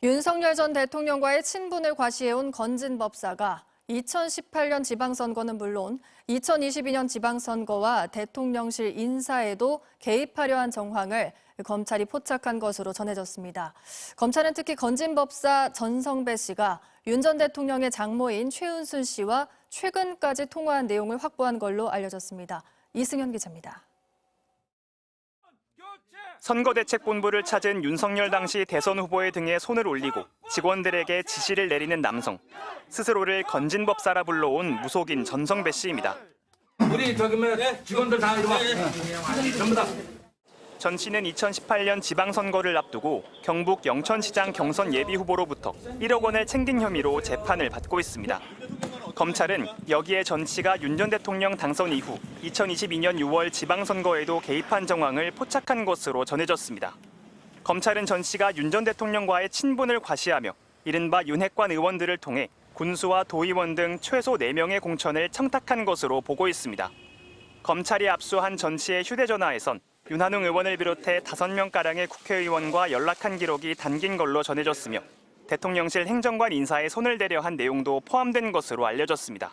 윤석열 전 대통령과의 친분을 과시해온 건진 법사가 2018년 지방선거는 물론 2022년 지방선거와 대통령실 인사에도 개입하려 한 정황을 검찰이 포착한 것으로 전해졌습니다. 검찰은 특히 건진 법사 전성배 씨가 윤 전 대통령의 장모인 최은순 씨와 최근까지 통화한 내용을 확보한 걸로 알려졌습니다. 이승현 기자입니다. 선거대책본부를 찾은 윤석열 당시 대선 후보의 등에 손을 올리고 직원들에게 지시를 내리는 남성. 스스로를 건진법사라 불러온 무속인 전성배 씨입니다. 우리 직원들 다 이리 와. 전부 다. 전 씨는 2018년 지방선거를 앞두고 경북 영천시장 경선 예비후보로부터 1억 원을 챙긴 혐의로 재판을 받고 있습니다. 검찰은 여기에 전 씨가 윤 전 대통령 당선 이후 2022년 6월 지방선거에도 개입한 정황을 포착한 것으로 전해졌습니다. 검찰은 전 씨가 윤 전 대통령과의 친분을 과시하며 이른바 윤핵관 의원들을 통해 군수와 도의원 등 최소 4명의 공천을 청탁한 것으로 보고 있습니다. 검찰이 압수한 전 씨의 휴대전화에선 윤한웅 의원을 비롯해 5명가량의 국회의원과 연락한 기록이 담긴 걸로 전해졌으며 대통령실 행정관 인사에 손을 대려 한 내용도 포함된 것으로 알려졌습니다.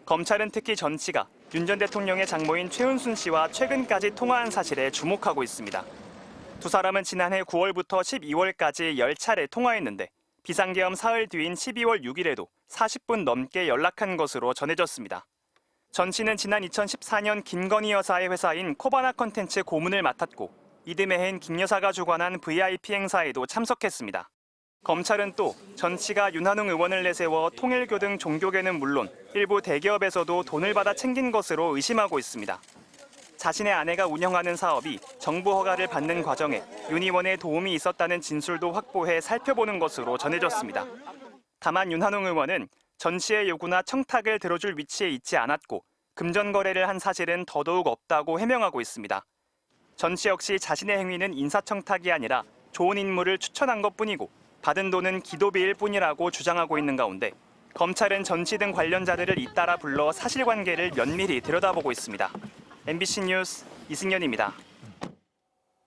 검찰은 특히 전 씨가 윤 전 대통령의 장모인 최은순 씨와 최근까지 통화한 사실에 주목하고 있습니다. 두 사람은 지난해 9월부터 12월까지 10차례 통화했는데 비상계엄 사흘 뒤인 12월 6일에도 40분 넘게 연락한 것으로 전해졌습니다. 전 씨는 지난 2014년 김건희 여사의 회사인 코바나 컨텐츠 고문을 맡았고 이듬해 해인 김 여사가 주관한 VIP 행사에도 참석했습니다. 검찰은 또 전 씨가 윤한웅 의원을 내세워 통일교 등 종교계는 물론 일부 대기업에서도 돈을 받아 챙긴 것으로 의심하고 있습니다. 자신의 아내가 운영하는 사업이 정부 허가를 받는 과정에 윤 의원의 도움이 있었다는 진술도 확보해 살펴보는 것으로 전해졌습니다. 다만 윤한웅 의원은 전 씨의 요구나 청탁을 들어줄 위치에 있지 않았고 금전 거래를 한 사실은 더더욱 없다고 해명하고 있습니다. 전 씨 역시 자신의 행위는 인사청탁이 아니라 좋은 인물을 추천한 것뿐이고 받은 돈은 기도비일 뿐이라고 주장하고 있는 가운데 검찰은 전 씨 등 관련자들을 잇따라 불러 사실관계를 면밀히 들여다보고 있습니다. MBC 뉴스 이승현입니다.